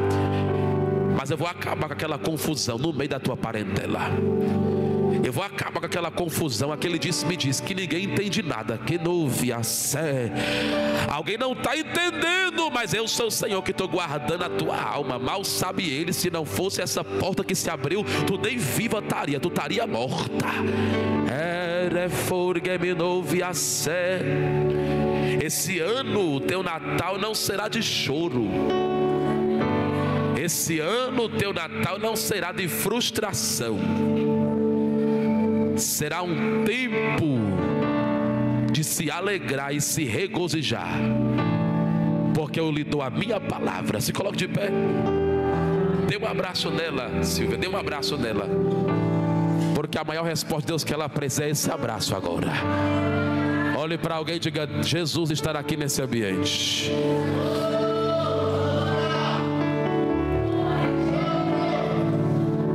Mas eu vou acabar com aquela confusão no meio da tua parentela. Eu vou acabar com aquela confusão. Aquele me diz que ninguém entende nada. Que não via sé. Alguém não está entendendo, mas eu sou o Senhor que estou guardando a tua alma. Mal sabe ele, se não fosse essa porta que se abriu, tu nem viva estaria, tu estaria morta. Esse ano o teu Natal não será de choro. Esse ano o teu Natal não será de frustração. Será um tempo de se alegrar e se regozijar, porque eu lhe dou a minha palavra. Se coloque de pé. Dê um abraço nela, Silvia. Dê um abraço nela, porque a maior resposta de Deus que ela precisa é esse abraço agora. Olhe para alguém e diga: Jesus estará aqui nesse ambiente.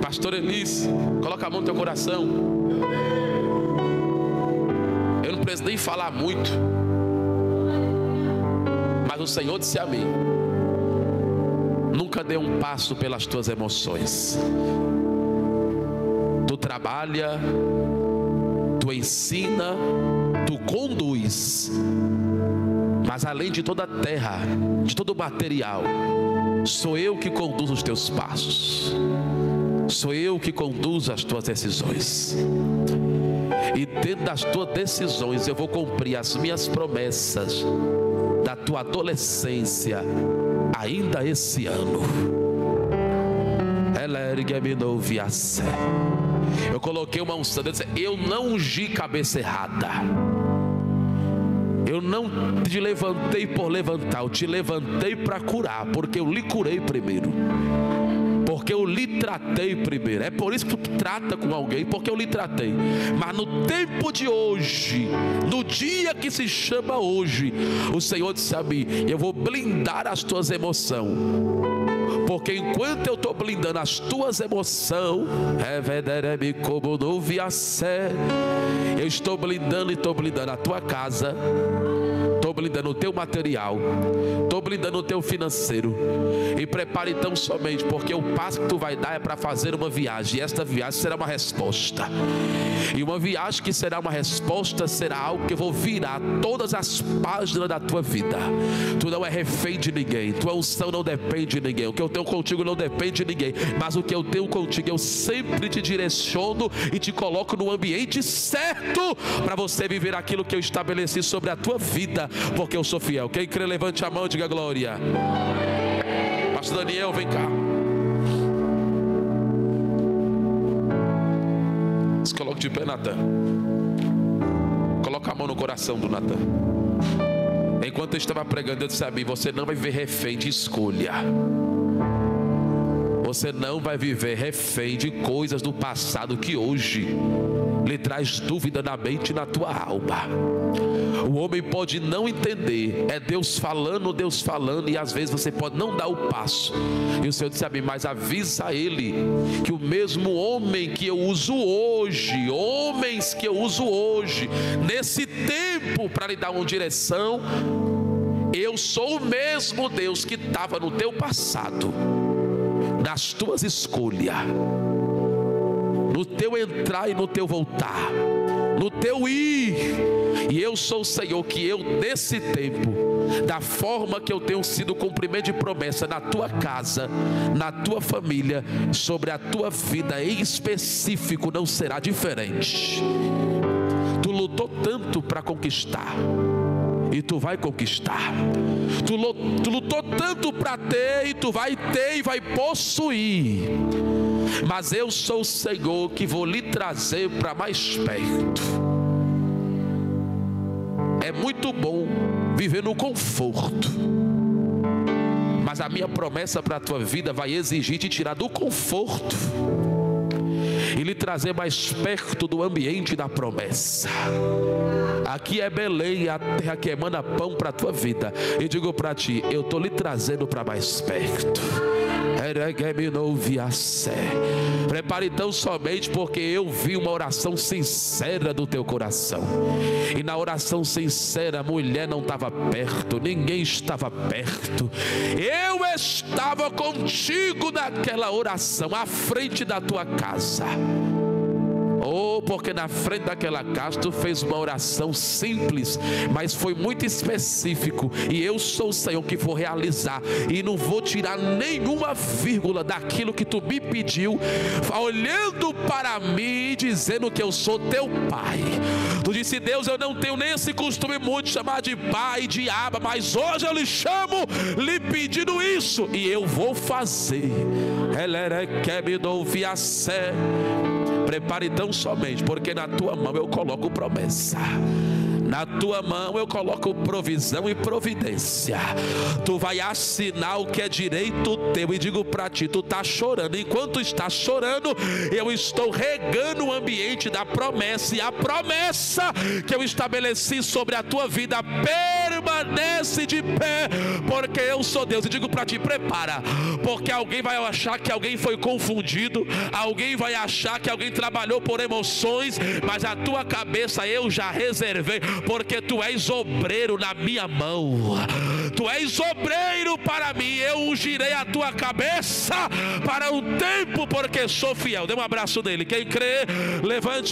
Pastor Elis, coloca a mão no teu coração. Eu não preciso nem falar muito, mas o Senhor disse a mim: nunca dê um passo pelas tuas emoções. Tu trabalha, tu ensina, tu conduz, mas além de toda a terra, de todo o material, sou eu que conduzo os teus passos. Sou eu que conduzo as tuas decisões. E dentro das tuas decisões eu vou cumprir as minhas promessas da tua adolescência ainda esse ano. Eu coloquei uma unção. Eu não ungi cabeça errada. Eu não te levantei por levantar, eu te levantei para curar, porque eu lhe curei primeiro. Porque eu lhe tratei primeiro. É por isso que tu trata com alguém, porque eu lhe tratei. Mas no tempo de hoje, no dia que se chama hoje, o Senhor disse a mim: eu vou blindar as tuas emoções. Porque enquanto eu estou blindando as tuas emoções, eu estou blindando e estou blindando a tua casa, estou blindando o teu material, estou blindando o teu financeiro. E prepare então somente, porque o passo que tu vai dar é para fazer uma viagem. E esta viagem será uma resposta. E uma viagem que será uma resposta será algo que eu vou virar todas as páginas da tua vida. Tu não é refém de ninguém, tua unção não depende de ninguém, o que eu tenho contigo não depende de ninguém, mas o que eu tenho contigo eu sempre te direciono e te coloco no ambiente certo para você viver aquilo que eu estabeleci sobre a tua vida, porque eu sou fiel. Quem crê, levante a mão e diga glória. Pastor Daniel, vem cá. Se coloque de pé, Natan. Coloca a mão no coração do Natan. Enquanto eu estava pregando, eu disse a mim: você não vai viver refém de escolha. Você não vai viver refém de coisas do passado que hoje lhe traz dúvida na mente e na tua alma. O homem pode não entender, é Deus falando, e às vezes você pode não dar o passo. E o Senhor disse a mim: mas avisa a ele que o mesmo homem que eu uso hoje, homens que eu uso hoje, nesse tempo para lhe dar uma direção, eu sou o mesmo Deus que estava no teu passado, nas tuas escolhas, no teu entrar e no teu voltar, no teu ir. E eu sou o Senhor que eu nesse tempo da forma que eu tenho sido cumprimento de promessa na tua casa, na tua família, sobre a tua vida em específico, não será diferente. Tu lutou tanto para conquistar, e tu vai conquistar. Tu lutou tanto para ter, e tu vai ter e vai possuir. Mas eu sou o Senhor que vou lhe trazer para mais perto. É muito bom viver no conforto, mas a minha promessa para a tua vida vai exigir te tirar do conforto e lhe trazer mais perto do ambiente da promessa. Aqui é Belém, a terra que emana pão para a tua vida. E digo para ti, eu estou lhe trazendo para mais perto. Prepare então somente, porque eu vi uma oração sincera do teu coração. E na oração sincera, a mulher não estava perto, ninguém estava perto. Eu estava contigo naquela oração, à frente da tua casa. Oh, porque na frente daquela casa tu fez uma oração simples, mas foi muito específico. E eu sou o Senhor que vou realizar, e não vou tirar nenhuma vírgula daquilo que tu me pediu, olhando para mim, dizendo que eu sou teu pai. Tu disse: Deus, eu não tenho nem esse costume muito de chamar de pai, de aba, mas hoje eu lhe chamo, lhe pedindo isso, e eu vou fazer. Prepare então somente, porque na tua mão eu coloco promessa, na tua mão eu coloco provisão e providência. Tu vai assinar o que é direito teu. E digo para ti, tu está chorando. Enquanto está chorando, eu estou regando o ambiente da promessa. E a promessa que eu estabeleci sobre a tua vida permanece de pé, porque eu sou Deus. E digo para ti, prepara, porque alguém vai achar que alguém foi confundido, alguém vai achar que alguém trabalhou por emoções, mas a tua cabeça eu já reservei, porque tu és obreiro na minha mão. Tu és obreiro para mim. Eu ungirei a tua cabeça para o tempo, porque sou fiel. Dê um abraço nele. Quem crê, levante